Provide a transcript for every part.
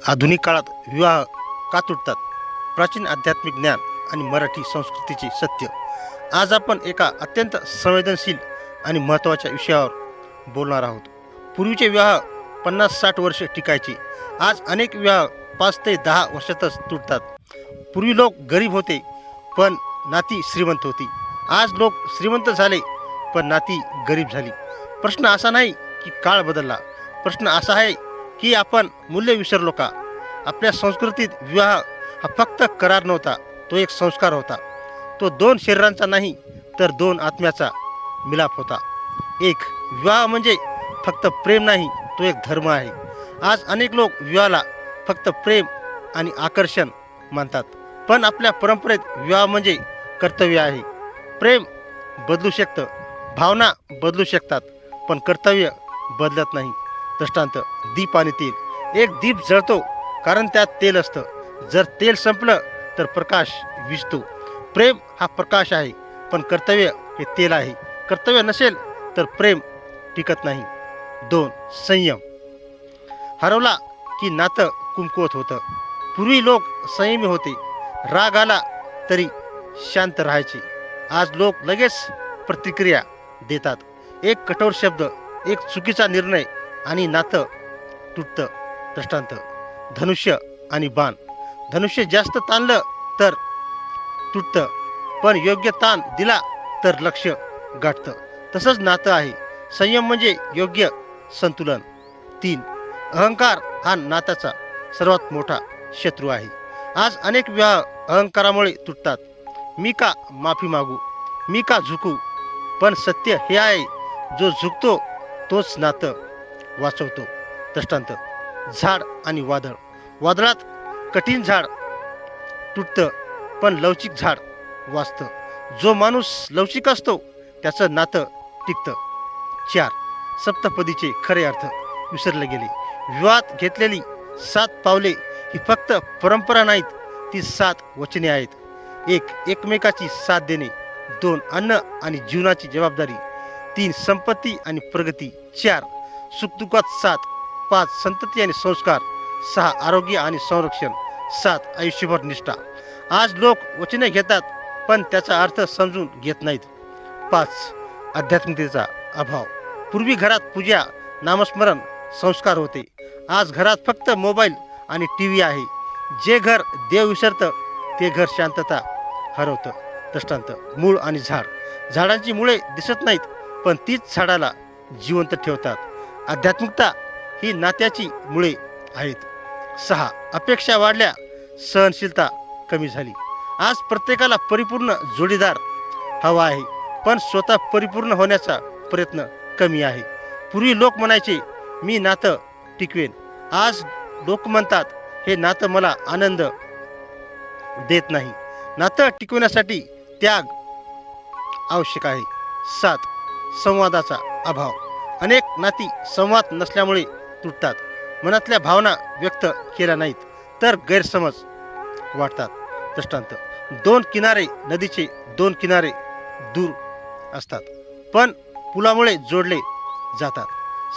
आधुनिक काळात विवाह का तुटतात? प्राचीन आध्यात्मिक ज्ञान आणि मराठी संस्कृतीचे सत्य. आज आपण एका अत्यंत संवेदनशील आणि महत्त्वाच्या विषयावर बोलणार आहोत. पूर्वीचे विवाह 50-60 वर्ष टिकायचे. आज अनेक विवाह 5 ते 10 वर्षातच तुटतात. पूर्वी लोक गरीब होते पण नाती श्रीमंत होती. आज लोक श्रीमंत झाले पण नाती गरीब झाली. प्रश्न असा नाही की काळ बदलला, प्रश्न असा आहे की आपण मूल्य विसरलो का? आपल्या संस्कृतीत विवाह हा फक्त करार नव्हता, तो एक संस्कार होता. तो 2 शरीरांचा नाही तर 2 आत्म्याचा मिलाप होता. एक विवाह म्हणजे फक्त प्रेम नाही, तो एक धर्म आहे. आज अनेक लोक विवाहाला फक्त प्रेम आणि आकर्षण मानतात, पण आपल्या परंपरेत विवाह म्हणजे कर्तव्य आहे. प्रेम बदलू शकतं, भावना बदलू शकतात, पण कर्तव्य बदलत नाही. दृष्टांत: दीप आणि तेल. एक दीप जळतो कारण त्यात तेल असतं. जर तेल संपलं तर प्रकाश विझतो. प्रेम हा प्रकाश आहे, पण कर्तव्य हे तेल आहे. कर्तव्य नसेल तर प्रेम टिकत नाही. 2. संयम. हरवला की नातं कुमकुवत होतं. पूर्वी लोक संयमी होते. राग आला तरी शांत राहायचे. आज लोक लगेच प्रतिक्रिया देतात. एक कठोर शब्द, एक चुकीचा निर्णय आणि नातं तुटतं. दृष्टांत: धनुष्य आणि बाण. धनुष्य जास्त ताणलं तर तुटतं, पण योग्य ताण दिला तर लक्ष्य गाठतं. तसंच नातं आहे. संयम म्हणजे योग्य संतुलन. 3. अहंकार हा नात्याचा सर्वात मोठा शत्रू आहे. आज अनेक विवाह अहंकारामुळे तुटतात. मी का माफी मागू, मी का झुकू? पण सत्य हे आहे, जो झुकतो तोच नातं वाचवतो. दृष्टांत: झाड आणि वादळ. वादळात कठीण झाड तुटतं, पण लवचिक झाड वाचतं. जो माणूस लवचिक असतो त्याचं नातं टिकतं. 4. सप्तपदीचे खरे अर्थ विसरले गेले. विवाहात घेतलेली 7 पावले ही फक्त परंपरा नाहीत, ती 7 वचने आहेत. 1. एकमेकाची साथ देणे. 2. अन्न आणि जीवनाची जबाबदारी. 3. संपत्ती आणि प्रगती. 4. सुखदुःखात साथ. 5. संतती आणि संस्कार. 6. आरोग्य आणि संरक्षण. 7. आयुष्यभर निष्ठा. आज लोक वचने घेतात पण त्याचा अर्थ समजून घेत नाहीत. 5. आध्यात्मिकतेचा अभाव. पूर्वी घरात पूजा, नामस्मरण, संस्कार होते. आज घरात फक्त मोबाईल आणि टीव्ही आहे. जे घर देव विसरतं ते घर शांतता हरवतं. दृष्टांत: मूळ आणि झाड. झाडांची मुळे दिसत नाहीत, पण तीच झाडाला जिवंत ठेवतात. आध्यात्मिकता ही नात्याची मुळे आहेत. 6. अपेक्षा वाढल्या, सहनशीलता कमी झाली. आज प्रत्येकाला परिपूर्ण जोडीदार हवा आहे, पण स्वतः परिपूर्ण होण्याचा प्रयत्न कमी आहे. पूर्वी लोक म्हणायचे, मी नातं टिकवेन. आज लोक म्हणतात, हे नातं मला आनंद देत नाही. नातं टिकवण्यासाठी त्याग आवश्यक आहे. 7. संवादाचा अभाव. अनेक नाती संवाद नसल्यामुळे तुटतात. मनातल्या भावना व्यक्त केल्या नाहीत तर गैरसमज वाढतात. दृष्टांत: 2 किनारे नदीचे 2 किनारे दूर असतात, पण पुलामुळे जोडले जातात.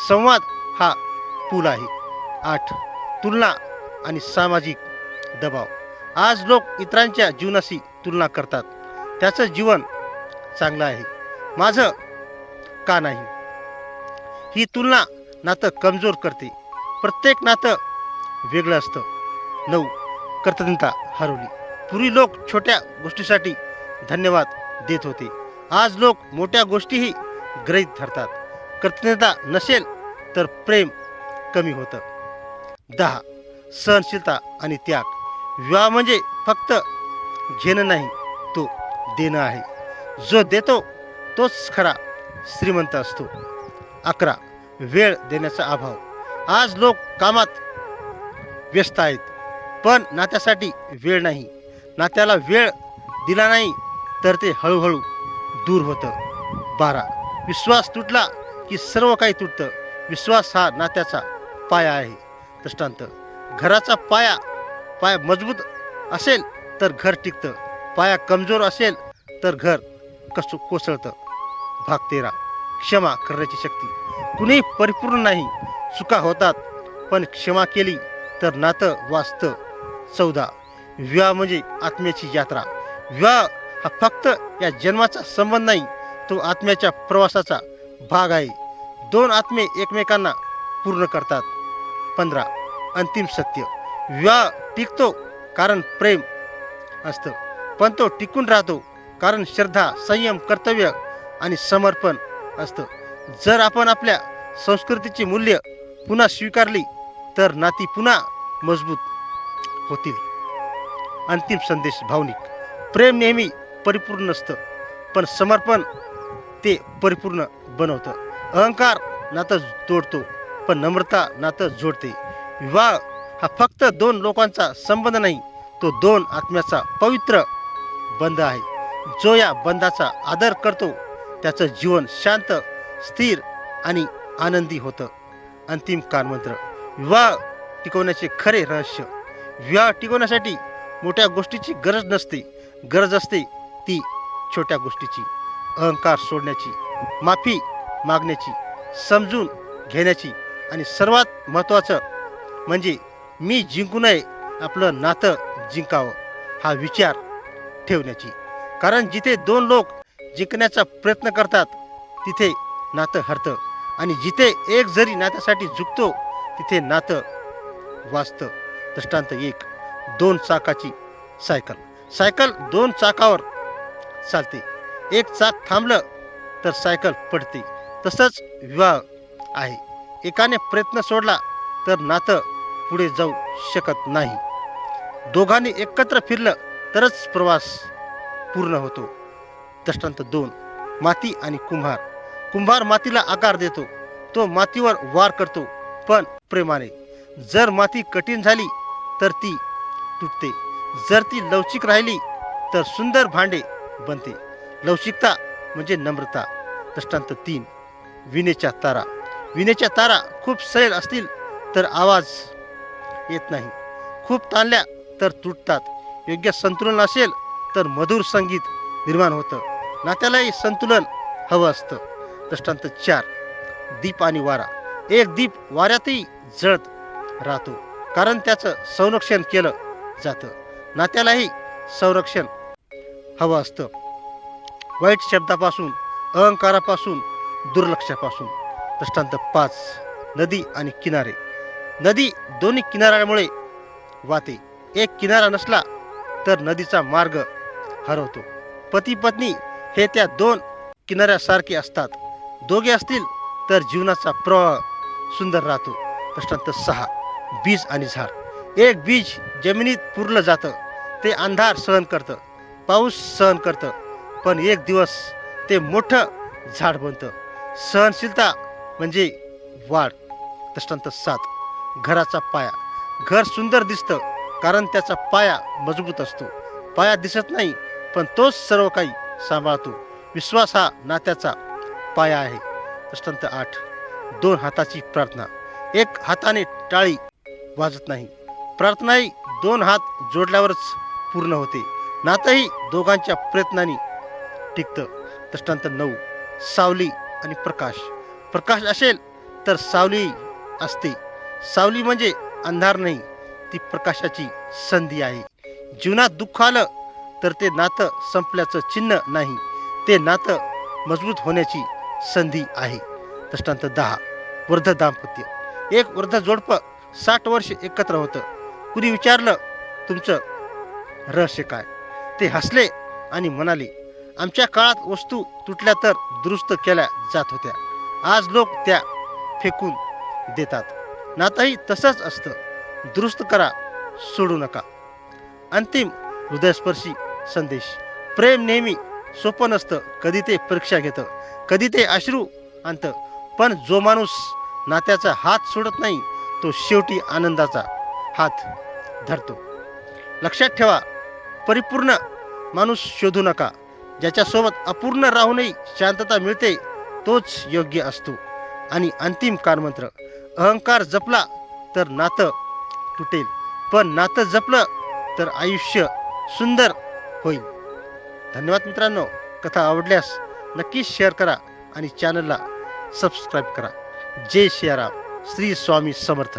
संवाद हा पूल आहे. 8. तुलना आणि सामाजिक दबाव. आज लोक इतरांच्या जीवनाशी तुलना करतात. त्याचं जीवन चांगलं आहे, माझं का नाही? ही तुलना नातं कमजोर करते. प्रत्येक नातं वेगळं असतं. 9. कृतज्ञता हरवली. पूर्वी लोक छोट्या गोष्टीसाठी धन्यवाद देत होते. आज लोक मोठ्या गोष्टीही गृहीत धरतात. कृतज्ञता नसेल तर प्रेम कमी होतं. 10. सहनशीलता आणि त्याग. विवाह म्हणजे फक्त घेणं नाही, तो देणं आहे. जो देतो तोच खरा श्रीमंत असतो. 11. वेळ देण्याचा अभाव. आज लोक कामात व्यस्त आहेत, पण नात्यासाठी वेळ नाही. नात्याला वेळ दिला नाही तर ते हळूहळू दूर होतं. 12. विश्वास तुटला की सर्व काही तुटतं. विश्वास हा नात्याचा पाया आहे. दृष्टांत: घराचा पाया मजबूत असेल तर घर टिकतं. पाया कमजोर असेल तर घर कोसळतं. भाग 13. क्षमा करण्याची शक्ती. कुणीही परिपूर्ण नाही, चुका होतात, पण क्षमा केली तर नातं वाचतं. 14. विवाह म्हणजे आत्म्याची यात्रा. विवाह हा फक्त या जन्माचा संबंध नाही, तो आत्म्याच्या प्रवासाचा भाग आहे. दोन आत्मे एकमेकांना पूर्ण करतात. 15. अंतिम सत्य. विवाह टिकतो कारण प्रेम असतं, पण तो टिकून राहतो कारण श्रद्धा, संयम, कर्तव्य आणि समर्पण असतं. जर आपण आपल्या संस्कृतीची मूल्य पुन्हा स्वीकारली तर नाती पुन्हा मजबूत होतील. अंतिम संदेश भावनिक. प्रेम नेहमी परिपूर्ण नसतं, पण समर्पण ते परिपूर्ण बनवतं. अहंकार नातं तोडतो, पण नम्रता नातं जोडते. विवाह हा फक्त दोन लोकांचा संबंध नाही, तो दोन आत्म्याचा पवित्र बंध आहे. जो या बंधाचा आदर करतो त्याचं जीवन शांत, स्थिर आणि आनंदी होतं. अंतिम कानमंत्र. विवाह टिकवण्याचे खरे रहस्य. विवाह टिकवण्यासाठी मोठ्या गोष्टीची गरज नसते, गरज असते ती छोट्या गोष्टीची. अहंकार सोडण्याची, माफी मागण्याची, समजून घेण्याची आणि सर्वात महत्त्वाचं म्हणजे मी जिंकू नये, आपलं नातं जिंकावं हा विचार ठेवण्याची. कारण जिथे दोन लोक जिंकण्याचा प्रयत्न करतात तिथे नातं हरतं, आणि जिथे एक जरी नात्यासाठी झुकतो तिथे नातं वाचतं. दृष्टांत 1. 2 चाकाची सायकल. सायकल 2 चाकावर चालते. एक चाक थांबलं तर सायकल पडते. तसंच विवाह आहे. एकाने प्रयत्न सोडला तर नातं पुढे जाऊ शकत नाही. दोघांनी एकत्र फिरलं तरच प्रवास पूर्ण होतो. दृष्टांत 2. माती आणि कुंभार. कुंभार मातीला आकार देतो, तो मातीवर वार करतो, पण प्रेमाने. जर माती कठीण झाली तर ती तुटते, जर ती लवचिक राहिली तर सुंदर भांडे बनते. लवचिकता म्हणजे नम्रता. दृष्टांत 3. विणेच्या तारा. विणेच्या तारा खूप सैल असतील तर आवाज येत नाही, खूप ताणल्या तर तुटतात. योग्य संतुलन असेल तर मधुर संगीत निर्माण होतं. नात्यालाही संतुलन हवं असतं. दृष्टांत 4. दीप आणि वारा. एक दीप वाऱ्यातही जळत राहतो कारण त्याचं संरक्षण केलं जातं. नात्यालाही संरक्षण हवं असतं, वाईट शब्दापासून, अहंकारापासून, दुर्लक्षापासून. दृष्टांत 5. नदी आणि किनारे. नदी दोन्ही किनाऱ्यामुळे वाहते. एक किनारा नसला तर नदीचा मार्ग हरवतो. पती पत्नी हे त्या दोन किनाऱ्यासारखे असतात. दोघे असतील तर जीवनाचा प्रवाह सुंदर राहतो. दृष्टांत 6. बीज आणि झाड. एक बीज जमिनीत पुरलं जातं, ते अंधार सहन करतं, पाऊस सहन करतं, पण एक दिवस ते मोठं झाड बनतं. सहनशीलता म्हणजे वाढ. दृष्टांत 7. घराचा पाया. घर सुंदर दिसतं कारण त्याचा पाया मजबूत असतो. पाया दिसत नाही पण तोच सर्व काही सांभाळतो. विश्वास हा नात्याचा पाया आहे. दृष्टांत 8. 2 हाताची प्रार्थना. एक हाताने टाळी वाजत नाही, प्रार्थनाही 2 हात जोडल्यावरच पूर्ण होते. नातंही दोघांच्या प्रयत्नांनी टिकतं. दृष्टांत 9. सावली आणि प्रकाश. प्रकाश असेल तर सावली असते. सावली म्हणजे अंधार नाही, ती प्रकाशाची संधी आहे. जीवनात दुःख आलं तर ते नातं संपल्याचं चिन्ह नाही, ते नातं मजबूत होण्याची संधी आहे. दृष्टांत 10. वृद्ध दाम्पत्य. एक वृद्ध जोडपं 60 वर्ष एकत्र होतं. कुणी विचारलं, तुमचं रहस्य काय? ते हसले आणि म्हणाले, आमच्या काळात वस्तू तुटल्या तर दुरुस्त केल्या जात होत्या, आज लोक त्या फेकून देतात. नातंही तसंच असतं, दुरुस्त करा, सोडू नका. अंतिम हृदयस्पर्शी संदेश. प्रेम नेहमी सोपं नसतं. कधी ते परीक्षा घेतं, कधी ते अश्रू आणतं, पण जो माणूस नात्याचा हात सोडत नाही तो शेवटी आनंदाचा हात धरतो. लक्षात ठेवा, परिपूर्ण माणूस शोधू नका. ज्याच्यासोबत अपूर्ण राहूनही शांतता मिळते तोच योग्य असतो. आणि अंतिम कानमंत्र. अहंकार जपला तर नातं तुटेल, पण नातं जपलं तर आयुष्य सुंदर होईल. धन्यवाद मित्रांनो. कथा आवडल्यास नक्कीच शेअर करा आणि चॅनलला सबस्क्राईब करा. जय सियाराम. श्री स्वामी समर्थ.